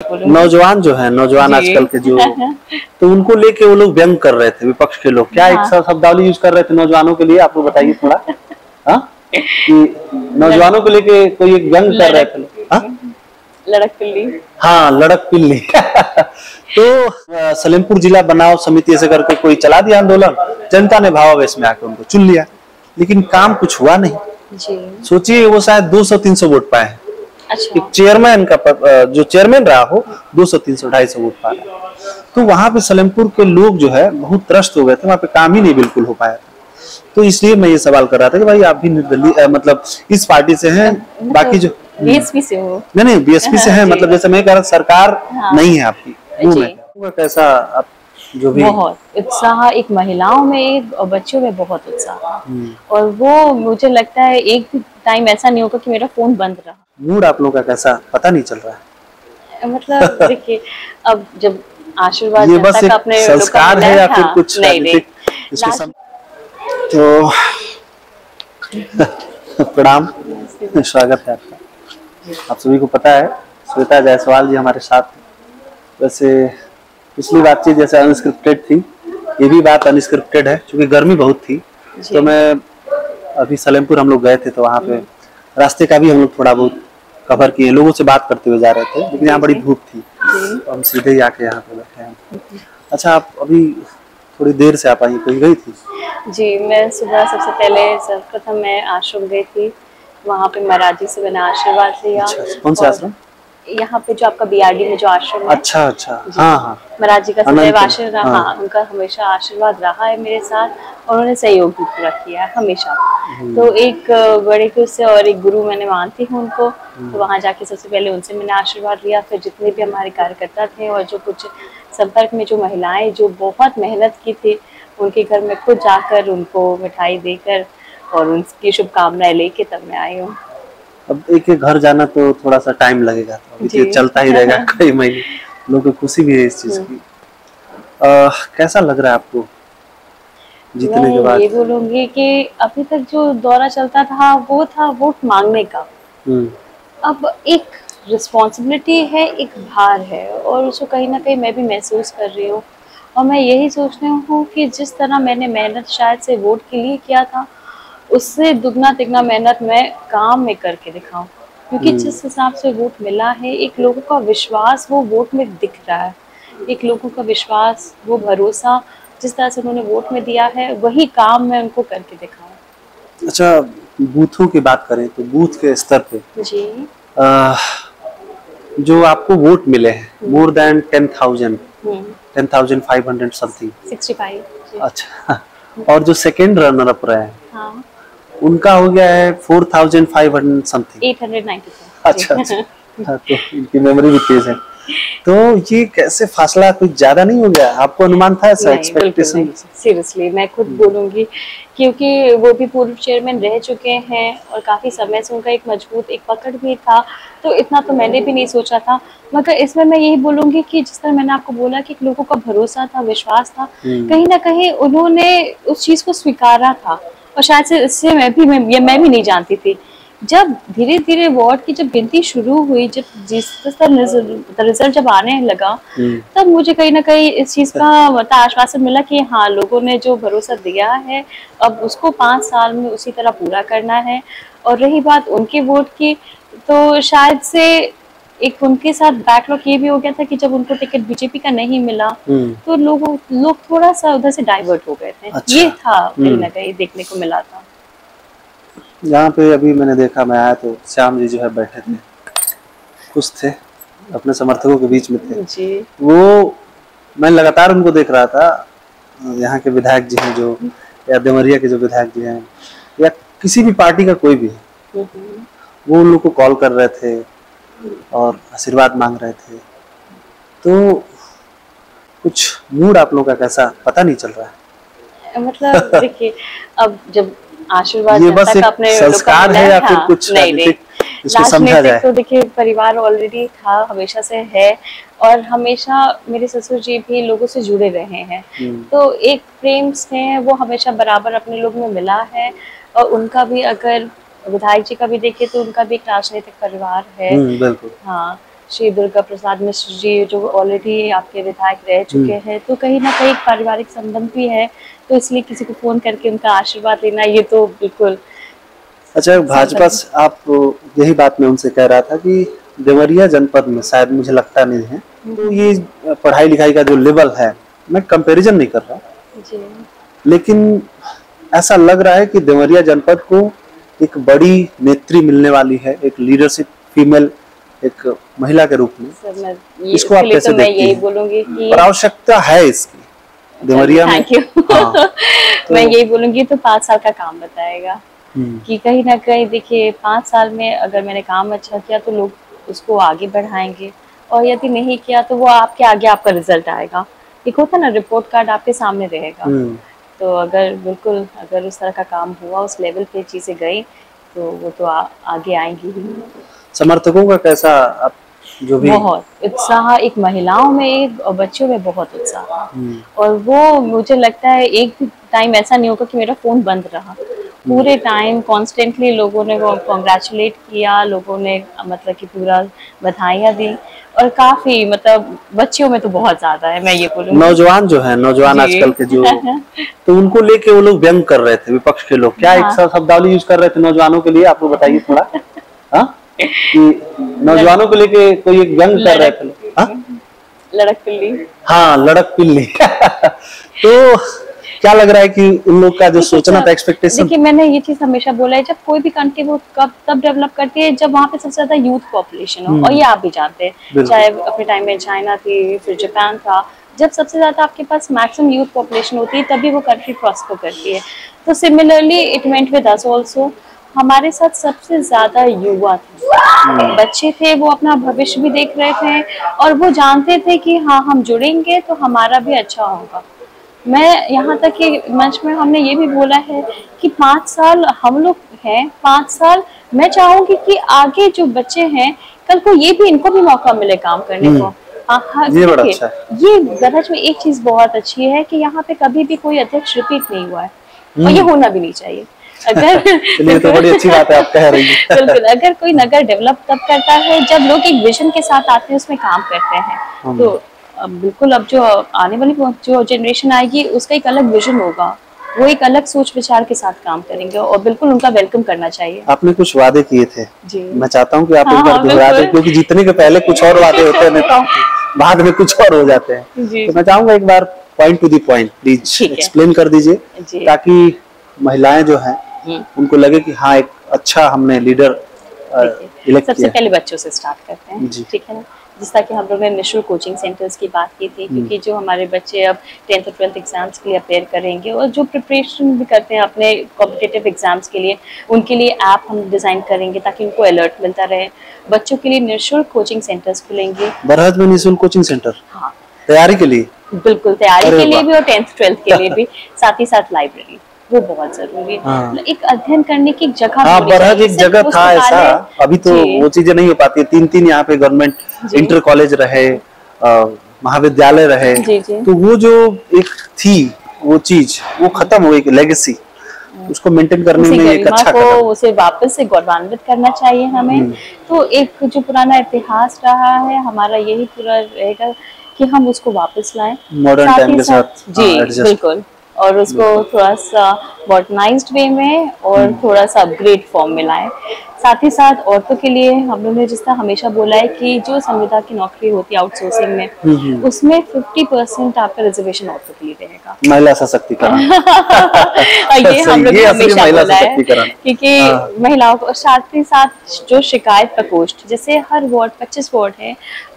नौजवान जो है, नौजवान आजकल के जो तो उनको लेके वो लोग व्यंग कर रहे थे, विपक्ष के लोग क्या एक शब्दावली यूज कर रहे थे नौजवानों के लिए, आपको बताइए थोड़ा। हाँ, कि नौजवानों को लेके कोई एक व्यंग कर रहे थे। हाँ, लड़क पिल्ली। हाँ, लड़क पिल्ली। तो सलेमपुर जिला बनाओ समिति ऐसे करके कोई चला दिया आंदोलन, जनता ने भावावेश में आकर उनको चुन लिया, लेकिन काम कुछ हुआ नहीं। सोचिए वो शायद 200-300 वोट पाए। अच्छा। चेयरमैन का जो चेयरमैन रहा हो 200-300-250 वोट पा रहा, तो वहां पे सलेमपुर के लोग जो है बहुत त्रस्त हो गए थे, वहां पे काम ही नहीं बिल्कुल हो पाया था। तो इसलिए मैं ये सवाल कर रहा था कि भाई आप भी निर्दलीय मतलब इस पार्टी से हैं, बाकी जो बीएसपी से हो? नहीं बीएसपी से है, मतलब जैसे मैं कह रहा सरकार नहीं है आपकी, वो कैसा आप जो भी बहुत उत्साह एक महिलाओं में एक और बच्चों में बहुत उत्साह, और वो मुझे लगता है एक भी टाइम ऐसा नहीं होगा कि मेरा फोन बंद रहा। मूड आप लोगों का कैसा पता नहीं चल रहा है? मतलब देखिए, अब जब आशीर्वाद ये बस एक संस्कार है या फिर कुछ नहीं तो प्रणाम, स्वागत है आपका। आप सभी को पता है श्वेता जायसवाल जी हमारे साथ। वैसे पिछली बातचीत जैसे अनस्क्रिप्टेड थी, ये भी बात अनस्क्रिप्टेड है क्योंकि गर्मी बहुत थी। तो मैं अभी सलेमपुर हम लोग गए थे, तो वहाँ पे रास्ते का भी हम लोग थोड़ा बहुत कवर किए, लोगों से बात करते हुए जा रहे थे, लेकिन यहाँ बड़ी धूप थी तो हम सीधे ही आके यहाँ पे बैठे हैं। अच्छा, आप अभी थोड़ी देर से आप आई, कहीं गई थी? जी, मैं सुबह सबसे पहले सर्वप्रथम मैं आश्रम गई थी, वहाँ पे महाराज जी से मैंने आशीर्वाद लिया। अच्छा, कौन सा आश्रम? यहाँ पे जो आपका बीआरडी में जो आश्रम है। अच्छा अच्छा, हाँ हाँ, महाराज जी का सदैव आशीर्वाद, हाँ, उनका हमेशा आशीर्वाद रहा है मेरे साथ, और उन्होंने सहयोग भी पूरा किया है हमेशा। तो एक बड़े खुश से और एक गुरु मैंने मानती हूँ उनको, तो वहाँ जाके सबसे पहले उनसे मैंने आशीर्वाद लिया। फिर जितने भी हमारे कार्यकर्ता थे और जो कुछ संपर्क में जो महिलाएं जो बहुत मेहनत की थी, उनके घर में खुद जाकर उनको मिठाई देकर और उनकी शुभकामनाएं लेके तब मैं आई हूँ। अब एक एक घर जाना तो थोड़ा सा टाइम लगेगा, तो ये चलता ही रहेगा कई महीने। लोगों को खुशी भी है इस चीज की। कैसा लग रहा है आपको जीतने के बाद? ये बोलूंगी कि अभी तक जो दौरा चलता था वो था वोट मांगने का। अब एक रिस्पॉन्सिबिलिटी है, एक भार है, और उसको कहीं ना कहीं मैं भी महसूस कर रही हूँ। और मैं यही सोच रही हूँ कि जिस तरह मैंने मेहनत शायद से वोट के लिए किया था, उससे दुगना तिगना मेहनत मैं काम में करके दिखाऊं, क्योंकि जिस हिसाब से वोट मिला है, एक लोगों का विश्वास वो वोट में दिख रहा है, एक लोगों का विश्वास, वो भरोसा जिस तरह से उन्होंने वोट में दिया है, वही काम मैं उनको करके दिखाऊं। अच्छा, बूथों की बात करें तो बूथ के स्तर पे जी, जो आपको वोट मिले हैं मोर देन 10,500 समथिंग 65। अच्छा, और जो सेकेंड रनर अप रहे हैं, हाँ, उनका हो गया है 4,500 समथिंग 894। अच्छा अच्छा, तो इनकी मेमोरी भी तेज है। तो ये कैसे फासला कुछ ज्यादा नहीं हो गया? आपको अनुमान था ऐसा, एक्सपेक्टेशन? सीरियसली मैं खुद बोलूंगी, क्योंकि वो भी पूर्व चेयरमैन रह चुके हैं और काफी समय से उनका एक मजबूत एक पकड़ भी था, तो इतना तो मैंने भी नहीं सोचा था। मगर इसमें मैं यही बोलूंगी कि जिस तरह मैंने आपको बोला कि लोगों का भरोसा था, विश्वास था, कहीं ना कहीं उन्होंने उस चीज को स्वीकारा था। और शायद से इससे मैं भी नहीं जानती थी। जब धीरे धीरे वार्ड की जब गिनती शुरू हुई, जब जिस तरह रिजल्ट जब आने लगा, तब मुझे कहीं ना कहीं इस चीज का मतलब आश्वासन मिला कि हाँ, लोगों ने जो भरोसा दिया है अब उसको 5 साल में उसी तरह पूरा करना है। और रही बात उनके वोट की, तो शायद से एक उनके साथ बैकलॉग ये भी हो गया था कि जब उनको टिकट बीजेपी का नहीं मिला, तो लोग थोड़ा सा उधर से डाइवर्ट हो गए थे। अच्छा। ये था कहीं ना कहीं देखने को मिला था। यहाँ पे अभी मैंने देखा, मैं आया तो श्याम जी जो है बैठे थे, खुश थे, अपने समर्थकों के बीच में थे जी। वो मैं लगातार उनको देख रहा था। यहाँ के विधायक जी हैं जो, या देवरिया के जो विधायक जी हैं, या किसी भी पार्टी का कोई भी, वो उन लोग को कॉल कर रहे थे और आशीर्वाद मांग रहे थे। तो कुछ मूड आप लोगों का कैसा पता नहीं चल रहा है? मतलब देखिए, अब जब आशीर्वाद ये बस एक संस्कार है या फिर कुछ राजनीतिक इसको समझा जाए? तो देखिए, परिवार ऑलरेडी था, हमेशा से है, और हमेशा मेरे ससुर जी भी लोगों से जुड़े रहे हैं, तो एक प्रेम स्नेह वो हमेशा बराबर अपने लोग में मिला है। और उनका भी अगर विधायक जी का भी देखे तो उनका भी एक राजनीतिक परिवार है। बिल्कुल। हाँ, श्री दुर्गा प्रसाद मिश्र जी जो ऑलरेडी आपके विधायक रह चुके हैं, तो कहीं ना कहीं एक पारिवारिक संबंध भी है, तो इसलिए किसी को फोन करके उनका आशीर्वाद लेना ये तो बिल्कुल। अच्छा, भाजपा से आप, यही बात मैं उनसे कह रहा था कि देवरिया जनपद में शायद मुझे लगता नहीं है, तो ये पढ़ाई लिखाई का जो लेवल है, मैं कंपैरिजन नहीं कर रहा जी, लेकिन ऐसा लग रहा है कि देवरिया जनपद को एक बड़ी नेत्री मिलने वाली है, एक लीडरशिप फीमेल, एक महिला के रूप में। सर इसको आप कैसे मैं यही बोलूंगी कि आवश्यकता है इसकी देवरिया में। Thank you. तो मैं यही बोलूंगी तो 5 साल का काम बताएगा कि कहीं ना कहीं देखिए 5 साल में अगर मैंने काम अच्छा किया तो लोग उसको आगे बढ़ाएंगे, और यदि नहीं किया तो वो आपके आगे आपका रिजल्ट आएगा। एक होता है ना, रिपोर्ट कार्ड आपके सामने रहेगा। तो अगर बिल्कुल अगर उस तरह का काम हुआ, उस लेवल पे चीजें गई, तो वो तो आगे आएंगी ही। समर्थकों का कैसा, आप जो भी बहुत उत्साह, एक महिलाओं में एक और बच्चों में बहुत उत्साह, और वो मुझे लगता है एक भी टाइम ऐसा नहीं होगा कि मेरा फोन बंद रहा। पूरे टाइम कॉन्स्टेंटली लोगों ने वो कॉन्ग्रेचुलेट किया, लोगों ने मतलब कि पूरा बधाइयाँ दी, और काफी मतलब बच्चियों में तो बहुत ज्यादा है, मैं ये बोलूँगी। नौजवान जो है, नौजवान आजकल के जो तो उनको लेके वो लोग व्यंग कर रहे थे, विपक्ष के लोग क्या एक शब्दावली यूज कर रहे थे नौजवानों के लिए, आप लोग बताइए थोड़ा। हाँ, कि नौजवानों को लेके कोई एक व्यंग कर रहे थे, लड़क पिल्ली। हाँ, लड़क पिल्ली। तो क्या लग रहा है कि उन लोग का जो सोचना था, एक्सपेक्टेशन। देखिए मैंने ये चीज हमेशा बोला है, जब कोई भी कंट्री वो कब तब डेवलप करती है जब वहाँ पे सबसे ज्यादा यूथ पॉपुलेशन हो, और ये आप भी जानते हैं, चाहे अपने टाइम में चाइना थी, फिर जापान था, जब सबसे ज्यादा आपके पास मैक्सिमम यूथ पॉपुलेशन होती है तभी वो कंट्री प्रॉस्पर करती है। तो similarly it meant with us also, हमारे साथ सबसे ज्यादा युवा थे, बच्चे थे, वो अपना भविष्य भी देख रहे थे, और वो जानते थे कि हाँ हम जुड़ेंगे तो हमारा भी अच्छा होगा। मैं यहाँ तक कि मंच में हमने ये भी बोला है कि 5 साल हम लोग हैं, 5 साल मैं चाहूंगी कि आगे जो बच्चे हैं कल को ये भी, इनको भी मौका मिले काम करने को। ये बड़ा अच्छा है। ये गरज में एक चीज बहुत अच्छी है कि यहाँ पे कभी भी कोई अध्यक्ष रिपीट नहीं हुआ है, और ये होना भी नहीं चाहिए। अगर चलिए, तो बड़ी अच्छी बात है आप कह रही हैं। बिल्कुल, अगर कोई नगर डेवलप तब करता है जब लोग एक विजन के साथ आते हैं, उसमें काम करते हैं, तो बिल्कुल अब जो आने वाली जो जनरेशन आएगी उसका एक अलग विजन होगा, वो एक अलग सोच विचार के साथ काम करेंगे, और बिल्कुल उनका वेलकम करना चाहिए। आपने कुछ वादे किए थे जी, मैं चाहता हूँ कि आप एक बार दोहरा दें, क्योंकि जीतने के पहले कुछ और वादे होते हैं नेताओं के, बाद में कुछ और हो जाते हैं। तो मैं चाहूंगा एक बार point to the point please explain कर दीजिए, ताकि महिलाएं जो हैं उनको लगे कि हाँ एक अच्छा हमने लीडर इलेक्ट किया। सबसे पहले बच्चों से स्टार्ट करते हैं, ठीक है ना। जिस तरह कि हम लोगों ने निःशुल्क कोचिंग सेंटर्स की बात की थी, क्योंकि जो हमारे बच्चे अब 10th और 12th एग्जाम्स के लिए अपेयर करेंगे, और जो प्रिपरेशन भी करते हैं अपने कॉम्पिटिटिव एग्जाम्स के लिए, उनके लिए ऐप हम डिजाइन करेंगे ताकि उनको अलर्ट मिलता रहे। बच्चों के लिए निःशुल्क कोचिंग सेंटर्स खुलेंगे बरहत में, निःशुल्क कोचिंग सेंटर। हाँ, तैयारी के लिए, बिल्कुल तैयारी के लिए भी, और 10th 12th के लिए भी, साथ ही साथ लाइब्रेरी वो बहुत जरूरी है। एक अध्ययन करने की जगह, हाँ, बरहत एक जगह था ऐसा, अभी तो वो चीजें नहीं हो पाती है। 3-3 यहाँ पे गवर्नमेंट इंटर कॉलेज रहे, महाविद्यालय रहे, तो वो जो एक थी वो चीज, वो खत्म हो गई, लेगेसी उसको मेंटेन करने में एक अच्छा को उसे वापस से गौरवान्वित करना चाहिए हमें। तो एक जो पुराना इतिहास रहा है हमारा, यही पूरा रहेगा कि हम उसको वापस लाएं मॉडर्न टाइम के साथ। जी बिल्कुल, और उसको थोड़ा सा मॉडर्नाइज्ड वे में और थोड़ा सा अपग्रेड फॉर्म में लाएं। साथ ही साथ औरतों के लिए हम लोगों ने जिस तरह हमेशा बोला है कि जो संविदा की नौकरी होती है आउटसोर्सिंग में, उसमें 50% आपका रिजर्वेशन औरतों के लिए रहेगा। महिला सशक्तिकरण। ये हम लोग हमेशा बोला है, क्योंकि महिलाओं को, साथ ही साथ जो शिकायत प्रकोष्ठ, जैसे हर वार्ड 25 वार्ड है,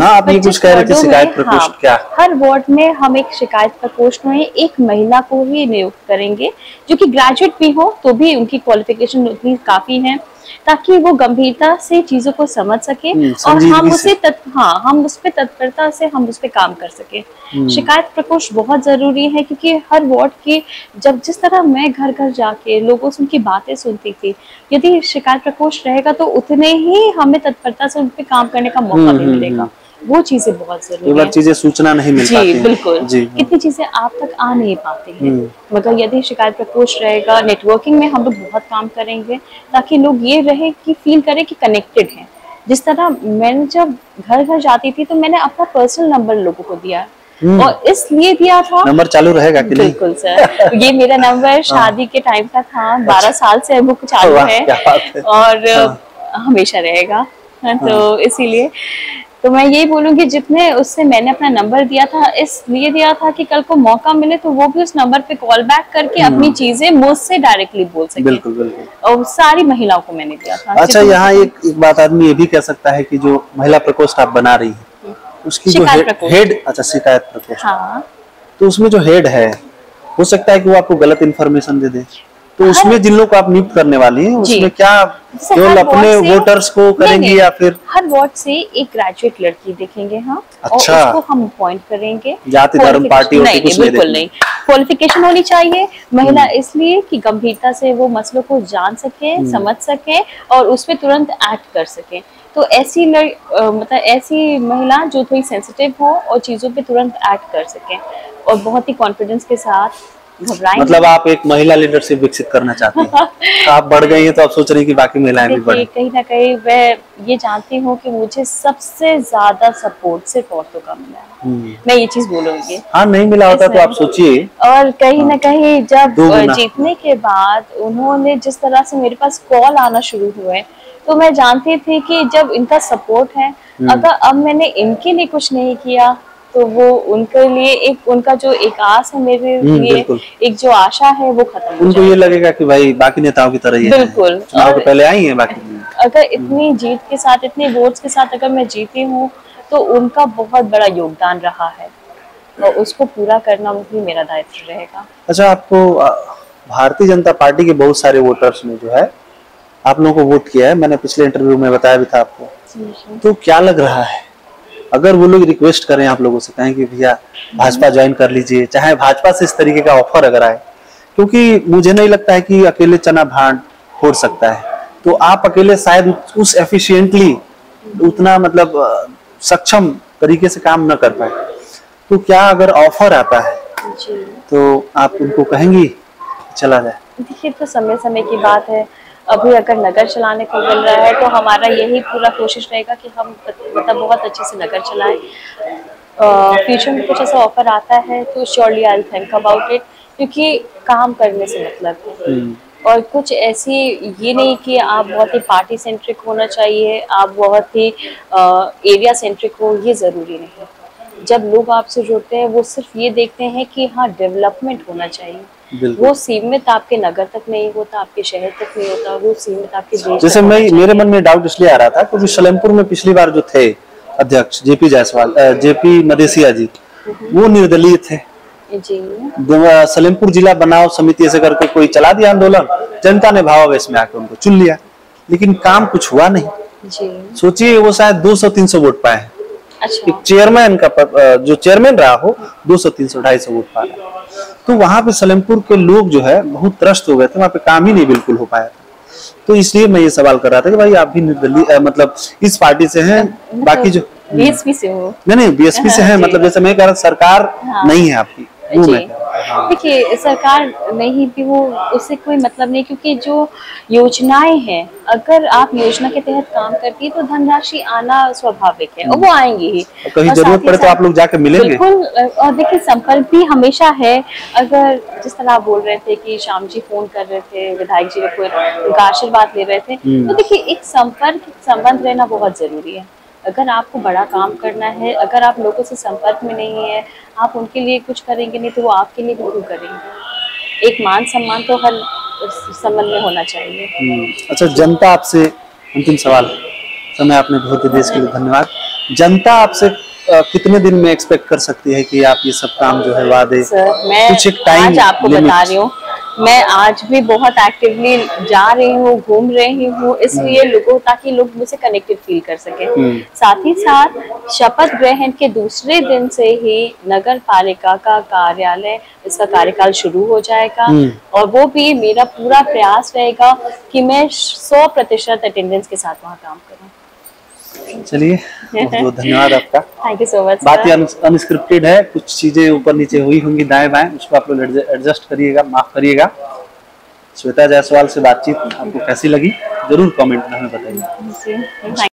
आप ये कुछ कह रहे थे, शिकायत प्रकोष्ठ क्या? हर वार्ड में हम एक शिकायत प्रकोष्ठ में एक महिला को ही नियुक्त करेंगे, जो कि ग्रेजुएट भी हो तो भी उनकी क्वालिफिकेशन उतनी काफी है, ताकि वो गंभीरता से चीजों को समझ सके, और हम उसे हम उस पे तत्परता से हम उस पे काम कर सके। शिकायत प्रकोष्ठ बहुत जरूरी है, क्योंकि हर वार्ड की, जब जिस तरह मैं घर घर जाके लोगों से उनकी बातें सुनती थी, यदि शिकायत प्रकोष्ठ रहेगा तो उतने ही हमें तत्परता से उन पे काम करने का मौका भी मिलेगा। वो चीजें बहुत जरूरी है। चीजें सूचना नहीं मिल पाती। जी बिल्कुल, कितनी चीजें आप तक आ नहीं पाती हैं, मगर यदि शिकायत प्रकोष्ठ रहेगा, नेटवर्किंग में हम लोग बहुत काम करेंगे, ताकि लोग ये रहे कि फील करें कि कनेक्टेड हैं, जिस तरह मैंने जब घर घर जाती थी तो मैंने अपना पर्सनल नंबर लोगों को दिया, और इसलिए दिया था। नंबर चालू रहेगा कि नहीं? बिल्कुल सर, ये मेरा नंबर शादी के टाइम का था, 12 साल से वो चालू है और हमेशा रहेगा। तो इसीलिए तो मैं यही बोलूंगी, जितने उससे मैंने अपना नंबर दिया था इसलिए दिया था कि कल को मौका मिले तो वो भी उस नंबर पे कॉल बैक करके अपनी चीजें मुझसे डायरेक्टली बोल सके। बिल्कुल बिल्कुल। और सारी महिलाओं को मैंने दिया था। अच्छा, यहाँ एक बात आदमी ये भी कह सकता है कि जो महिला प्रकोष्ठ आप बना रही है उसकी जो हेड, अच्छा शिकायत प्रकोष्ठ, हाँ, तो उसमें जो हेड है हो सकता है कि वो आपको गलत इन्फॉर्मेशन दे दे, तो उसमें जिन लोग को आप नियुक्त करने वाली हैं उसमें क्या केवल अपने वोटर्स को करेंगी या फिर हर वार्ड से एक ग्रेजुएट लड़की देखेंगे? हाँ, अच्छा, और उसको हम अपॉइंट करेंगे। जाति धर्म पार्टी नहीं, बिल्कुल नहीं, क्वालिफिकेशन होनी चाहिए महिला, इसलिए कि गंभीरता से वो मसलों को जान सके, समझ सके और उसमें तुरंत एक्ट कर सके। तो ऐसी मतलब ऐसी महिला जो थोड़ी सेंसिटिव हो और चीजों पे तुरंत एक्ट कर सके और बहुत ही कॉन्फिडेंस के साथ, मतलब आप एक महिला लीडरशिप विकसित करना चाहती हैं। तो आप बढ़ गई हैं तो आप सोच रही हैं कि बाकी महिलाएं भी बढ़ें। कहीं ना कहीं मैं ये जानती हूँ कि मुझे सबसे ज्यादा सपोर्ट सिर्फ औरतों का मिला है, मैं ये चीज बोलूंगी। हाँ, नहीं मिला होता तो आप सोचिए। और कहीं ना कहीं जब जीतने के बाद उन्होंने जिस तरह से मेरे पास कॉल आना शुरू हुए, तो मैं जानती थी कि जब इनका सपोर्ट है, अगर अब मैंने इनके लिए कुछ नहीं किया तो वो उनके लिए एक उनका जो एक आस है मेरे लिए, एक जो आशा है वो खत्म हो उनको ये लगेगा कि भाई बाकी नेताओं की तरह ही है। बिल्कुल, चुनाव के पहले आई है बाकी। अगर इतनी जीत के साथ, इतने वोट्स के साथ अगर मैं जीती हूँ तो उनका बहुत बड़ा योगदान रहा है और उसको पूरा करना भी मेरा दायित्व रहेगा। अच्छा, आपको भारतीय जनता पार्टी के बहुत सारे वोटर्स ने जो है आप लोगों को वोट किया है, मैंने पिछले इंटरव्यू में बताया भी था आपको, तो क्या लग रहा है अगर वो लोग रिक्वेस्ट करें आप लोगों से, कहें कि भैया भाजपा ज्वाइन कर लीजिए, चाहे भाजपा से इस तरीके का ऑफर अगर आए, क्योंकि मुझे नहीं लगता है कि अकेले चना भांड फोड़ सकता है, तो आप अकेले शायद उस एफिशिएंटली उतना मतलब सक्षम तरीके से काम न कर पाए, तो क्या अगर ऑफर आता है तो आप उनको कहेंगी चला जाए? देखिए, तो समय समय की बात है। अभी अगर नगर चलाने को मिल रहा है तो हमारा यही पूरा कोशिश रहेगा कि हम मतलब बहुत अच्छे से नगर चलाएं। फ्यूचर में कुछ ऐसा ऑफर आता है तो surely I will think about it, क्योंकि काम करने से मतलब है। और कुछ ऐसी ये नहीं कि आप बहुत ही पार्टी सेंट्रिक होना चाहिए, आप बहुत ही एरिया सेंट्रिक हो, ये ज़रूरी नहीं। जब लोग आपसे जुड़ते हैं वो सिर्फ ये देखते हैं कि हाँ डेवलपमेंट होना चाहिए, वो सीमित आपके नगर तक नहीं होता, आपके शहर तक नहीं होता, वो सीमित आपके देश। जैसे मेरे मन में डाउट इसलिए आ रहा था क्योंकि सलेमपुर में पिछली बार जो थे अध्यक्ष जेपी जायसवाल, जेपी मदेसिया जी, वो निर्दलीय थे जी। सलेमपुर जिला बनाओ समिति ऐसे करके कोई चला दिया आंदोलन, जनता ने भावावेश में आकर उनको चुन लिया, लेकिन काम कुछ हुआ नहीं जी। सोचिए वो शायद 200-300 वोट पाए। अच्छा। एक चेयरमैन का जो चेयरमैन रहा हो 200-300-250 वोट पा रहा, तो वहां पे सलेमपुर के लोग जो है बहुत त्रस्त हो गए थे, वहां पे काम ही नहीं बिल्कुल हो पाया था। तो इसलिए मैं ये सवाल कर रहा था कि भाई आप भी निर्दलीय मतलब इस पार्टी से हैं, बाकी जो बीएसपी से हो? नहीं बीएसपी से है, मतलब जैसे मैं कह रहा सरकार नहीं है आपकी, देखिए सरकार नहीं भी हो उससे कोई मतलब नहीं, क्योंकि जो योजनाएं हैं अगर आप योजना के तहत काम करती है तो धनराशि आना स्वाभाविक है और वो आएंगी ही, कहीं जरूरत पड़े तो आप लोग जाके मिलेंगे। बिल्कुल, और देखिए संपर्क भी हमेशा है। अगर जिस तरह आप बोल रहे थे कि श्याम जी फोन कर रहे थे, विधायक जी को उनका आशीर्वाद ले रहे थे, तो देखिए एक संबंध रहना बहुत जरूरी है। अगर आपको बड़ा काम करना है, अगर आप लोगों से संपर्क में नहीं है, आप उनके लिए कुछ करेंगे नहीं तो वो आपके लिए भी क्यों करेंगे। एक मान सम्मान तो हर संबंध में होना चाहिए। अच्छा, जनता आपसे अंतिम सवाल, समय आपने बहुत ही देश के लिए धन्यवाद। जनता आपसे कितने दिन में एक्सपेक्ट कर सकती है कि आप ये सब काम जो है वादे कुछ एक टाइम आज आपको बता रही हूँ, मैं आज भी बहुत एक्टिवली जा रही हूँ, घूम रही हूँ, इसलिए लोगों ताकि लोग मुझसे कनेक्टेड फील कर सके। साथ ही साथ शपथ ग्रहण के दूसरे दिन से ही नगर पालिका का कार्यालय इसका कार्यकाल शुरू हो जाएगा और वो भी मेरा पूरा प्रयास रहेगा कि मैं 100% अटेंडेंस के साथ वहाँ काम करूँ। चलिए, बहुत धन्यवाद आपका। Thank you so much. बात अनस्क्रिप्टेड है, कुछ चीजें ऊपर नीचे हुई होंगी दाएं बाएं, उसको आप लोग एडजस्ट करिएगा, माफ करिएगा। श्वेता जायसवाल से बातचीत आपको कैसी लगी जरूर कमेंट में हमें बताइए।